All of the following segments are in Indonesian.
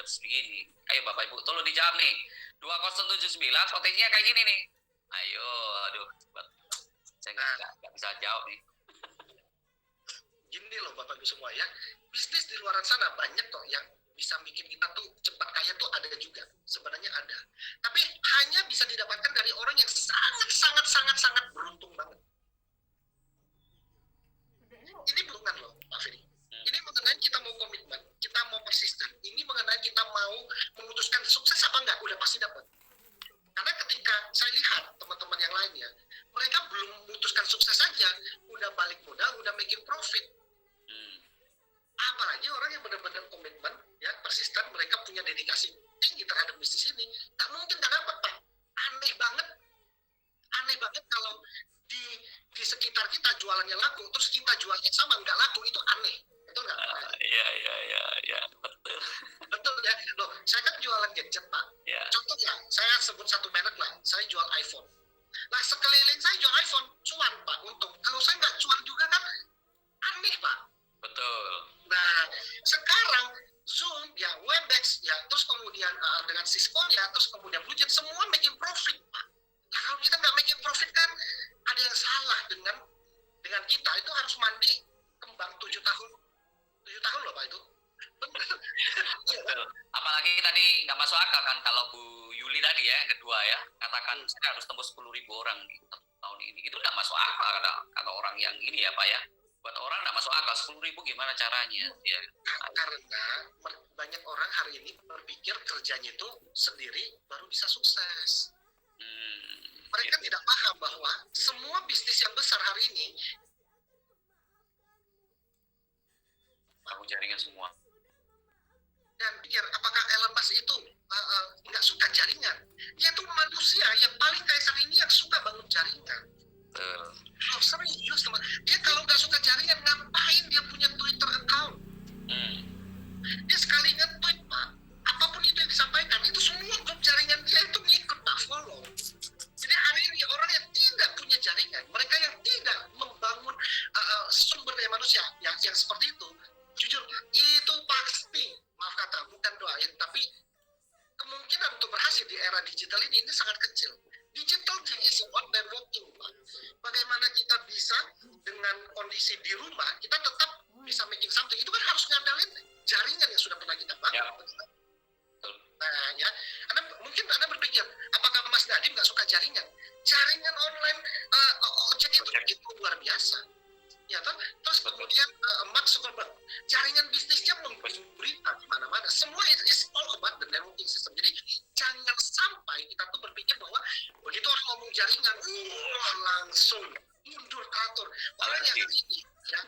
300 begini. Ayo Bapak Ibu, tolong dijawab nih. 2079 potensinya kayak gini nih. Ayo, aduh, saya nggak bisa jawab nih. Gini loh Bapak Ibu semua ya, bisnis di luar sana banyak kok yang bisa bikin kita tuh cepat kaya tuh ada juga, sebenarnya ada. Tapi hanya bisa didapatkan dari orang yang sangat beruntung banget. Ini bukan loh Pak Ferry. Ini mengenai kita mau komitmen, kita mau persisten. Ini mengenai kita mau memutuskan sukses apa enggak, udah pasti dapat. Karena ketika saya lihat teman-teman yang lainnya, mereka belum memutuskan sukses saja, udah balik modal, udah making profit. Apalagi orang yang benar-benar komitmen, ya persisten, mereka punya dedikasi tinggi terhadap bisnis ini, tak mungkin nggak dapat Pak. Aneh banget kalau di sekitar kita jualannya laku, terus kita jualnya sama nggak laku, itu aneh, betul nggak? Iya, betul. Betul ya, loh saya kan jualan gadget Pak. Ya. Contoh ya, saya sebut satu merek lah, saya jual iPhone. Nah sekeliling saya jual iPhone, cuan Pak, untung. Kalau saya nggak cuan juga kan aneh Pak. Betul. Nah, sekarang Zoom, ya Webex, ya terus kemudian dengan Cisco, ya terus kemudian Blueject, semua making profit, Pak. Nah, kalau kita nggak making profit kan ada yang salah dengan kita. Itu harus mandi kembang 7 tahun. 7 tahun loh Pak itu. Betul. Apalagi tadi nggak masuk akal kan kalau Bu Yuli tadi ya, yang kedua ya, katakan saya harus tembus 10.000 orang di tahun ini. Itu nggak masuk akal kata orang yang ini ya Pak ya. Buat orang nggak masuk akal, 10.000 gimana caranya? Ya. Karena banyak orang hari ini berpikir kerjanya itu sendiri baru bisa sukses. Mereka gitu. tidak paham bahwa semua bisnis yang besar hari ini bangun jaringan semua. Dan pikir apakah Elon Musk itu nggak suka jaringan? Dia itu manusia yang paling kaya saat ini yang suka bangun jaringan. Oh serius teman, dia kalau nggak suka jaringan ngapain dia punya Twitter account? Dia sekali nge-tweet Pak, apapun itu yang disampaikan itu semua grup jaringan dia itu ngikut Pak, follow. Jadi hari ini orang yang tidak punya jaringan, mereka yang tidak membangun sumber daya manusia yang seperti itu, jujur itu pasti, maaf kata, bukan doain, tapi kemungkinan untuk berhasil di era digital ini sangat kecil. Digital is what they're working, Pak. Bagaimana kita bisa dengan kondisi di rumah, kita tetap bisa making something, itu kan harus ngandalin jaringan yang sudah pernah kita bangun. Ya. Nah ya, mungkin Anda berpikir, apakah Mas Nadiem nggak suka jaringan? Jaringan online ojek itu luar biasa. Ya, terus kemudian Mark Zuckerberg, jaringan bisnisnya berita di mana-mana. Semua is all about the networking system. Jadi jangan sampai kita tuh berpikir bahwa begitu orang ngomong jaringan, langsung mundur teratur. Orang yang ini, ya,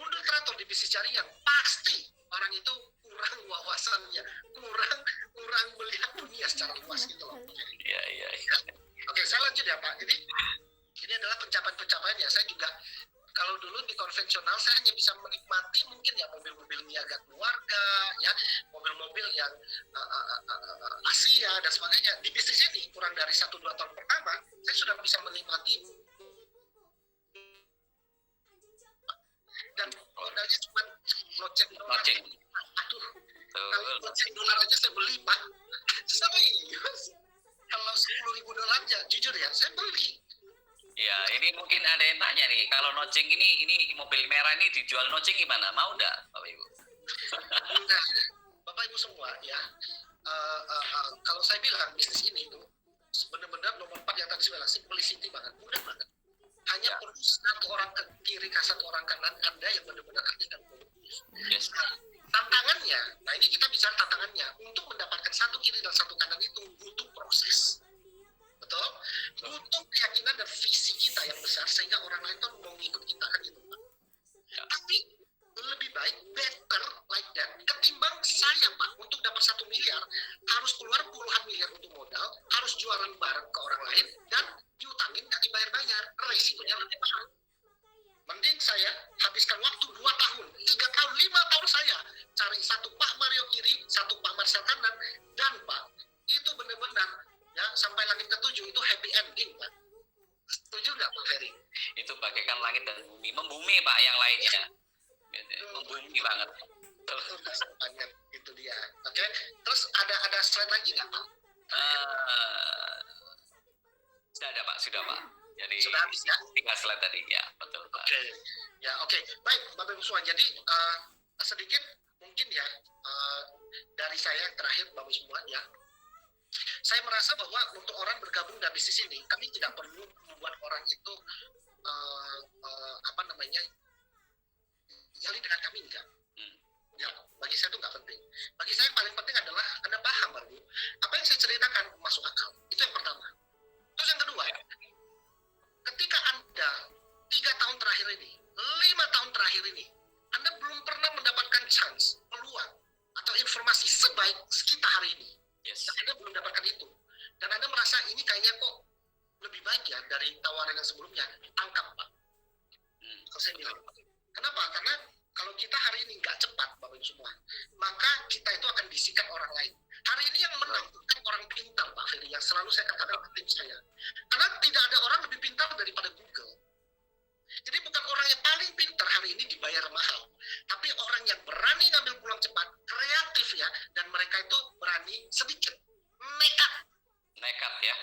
mundur teratur di bisnis jaringan, pasti orang itu kurang wawasannya, kurang melihat dunia secara luas gitu loh. Iya. Oke, saya lanjut ya Pak. Jadi ini adalah pencapaian-pencapaian ya. Saya juga kalau dulu di konvensional saya hanya bisa menikmati mungkin ya mobil-mobil niaga keluarga, ya mobil-mobil yang Asia dan sebagainya. Di bisnis ini kurang dari 1-2 tahun pertama saya sudah bisa menikmati dan modalnya cuma noceng dolar. Aduh, kalau noceng dolar aja saya beli Pak. Serius. Kalau $10.000 aja, jujur ya saya beli. Ya, ini mungkin ada yang tanya nih, kalau noceng ini mobil merah ini dijual noceng gimana? Mau enggak, Bapak Ibu? Nah, Bapak Ibu semua ya, kalau saya bilang bisnis ini itu benar-benar nomor 4 yang tadi saya bilang, simplicity banget, mudah banget. Hanya perlu satu orang ke kiri, satu orang kanan Anda yang benar-benar aktif dan produktif. Yes. Nah, tantangannya, nah ini kita bicara tantangannya, untuk mendapatkan satu kiri dan satu kanan itu butuh proses. Betul? Butuh keyakinan dan visi kita yang besar sehingga orang lain tuh mau ngikut kita kan gitu Pak. Tapi lebih baik better like that ketimbang saya Pak untuk dapat 1 miliar harus keluar puluhan miliar untuk modal, harus jualan barang ke orang lain dan diutangin nggak dibayar-bayar, resikonya lebih parah. Mending saya habiskan waktu 2 tahun, 3 tahun, 5 tahun saya cari satu Pak Mario kiri, satu Pak Marcel kanan, dan Pak itu benar-benar ya sampai langit ke-7 itu happy ending Pak. Setuju nggak Pak Ferry? Itu bagaikan langit dan bumi, membumi Pak yang lainnya. Membumi banget. Banget itu dia. Oke. Terus slide lagi nggak Pak? Eh, sudah ada Pak, sudah Pak. Jadi Sudah habis ya? tinggal slide tadi ya, betul Pak. Oke, ya oke. Baik, Bapak Ibu semua. Jadi sedikit mungkin ya dari saya terakhir Bapak Ibu semua ya. Saya merasa bahwa untuk orang bergabung dalam bisnis ini, kami tidak perlu membuat orang itu apa namanya jali dengan kami enggak. Ya, bagi saya itu nggak penting. Bagi saya yang paling penting adalah Anda paham, Bapak Ibu, apa yang saya ceritakan masuk akal. Itu yang pertama. Terus yang kedua, ketika Anda 3 tahun terakhir ini, 5 tahun terakhir ini, Anda belum pernah mendapatkan chance, peluang, atau informasi sebaik kita hari ini. Yes. Dan Anda belum dapatkan itu. Dan Anda merasa ini kayaknya kok lebih baik ya dari tawaran yang sebelumnya, tangkap Pak. Kalau saya bilang. Kenapa? Karena kalau kita hari ini nggak cepat, Bapak Ibu semua, maka kita itu akan disikat orang lain. Hari ini yang menang bukan orang pintar, Pak Ferry, yang selalu saya katakan ke tim saya. Karena tidak ada orang lebih pintar daripada Google. Jadi bukan orang yang paling pintar hari ini dibayar mahal, tapi orang yang berani ngambil pulang cepat, kreatif ya, dan mereka itu berani sedikit, nekat. Nekat ya.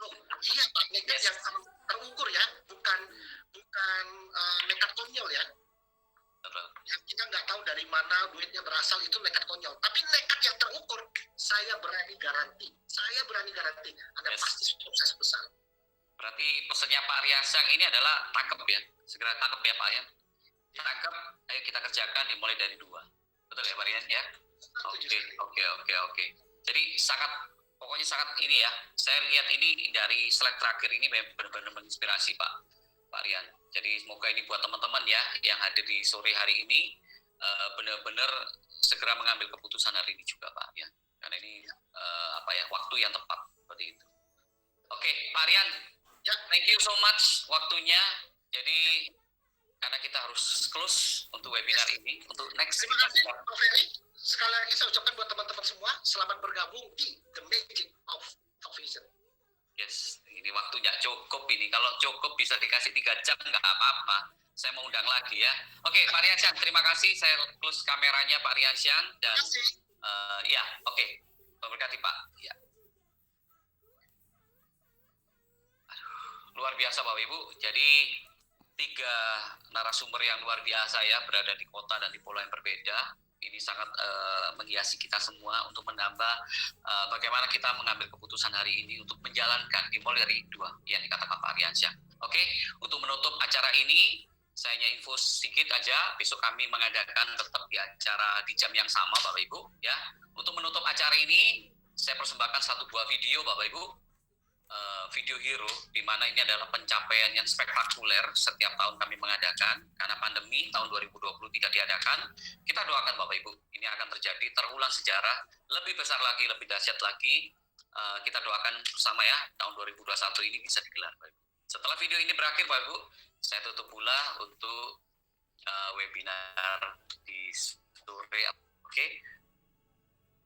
Oh, iya Pak, nekat yang terukur ya, bukan nekat konyol ya. Betul. Yang kita nggak tahu dari mana duitnya berasal, itu nekat konyol. Tapi nekat yang terukur, saya berani garanti Anda Yes. pasti sukses besar. Berarti pesannya Pak Riansang ini adalah tangkap ya, segera tangkap ya Pak ya. Tangkap, ayo kita kerjakan dimulai dari 2. Betul ya Pak Rian ya? Oke. Jadi pokoknya sangat ini ya. Saya lihat ini dari slide terakhir ini benar-benar menginspirasi Pak Rian. Jadi semoga ini buat teman-teman ya yang hadir di sore hari ini benar-benar segera mengambil keputusan hari ini juga Pak ya. Karena ini waktu yang tepat seperti itu. Oke, Pak Rian, Ya, thank you so much waktunya. Jadi karena kita harus close untuk webinar ini, untuk next terima kasih Pak Ferry. Sekali lagi saya ucapkan buat teman-teman semua, selamat bergabung di The Magic of Talk Vision. Yes, ini waktunya cukup ini. Kalau cukup bisa dikasih 3 jam nggak apa-apa. Saya mau undang lagi ya. Oke, Pak Riansyah, terima kasih. Saya close kameranya Pak Riansyah dan Terima kasih. ya, oke. Berkati Pak. Ya. Luar biasa Bapak Ibu. Jadi 3 narasumber yang luar biasa ya, berada di kota dan di pulau yang berbeda. Ini sangat menghiasi kita semua untuk menambah bagaimana kita mengambil keputusan hari ini untuk menjalankan dimulai dari 2 yang dikatakan Pak Riansyah. Oke, untuk menutup acara ini, saya hanya info sedikit aja. Besok kami mengadakan tetap di acara di jam yang sama Bapak Ibu ya. Untuk menutup acara ini, saya persembahkan 1 buah video Bapak Ibu. Video hero, di mana ini adalah pencapaian yang spektakuler setiap tahun kami mengadakan. Karena pandemi tahun 2020 tidak diadakan, kita doakan Bapak Ibu, ini akan terjadi, terulang sejarah, lebih besar lagi, lebih dahsyat lagi. Kita doakan bersama ya, tahun 2021 ini bisa digelar Bapak Ibu. Setelah video ini berakhir Bapak Ibu, saya tutup pula untuk webinar di sore. Oke.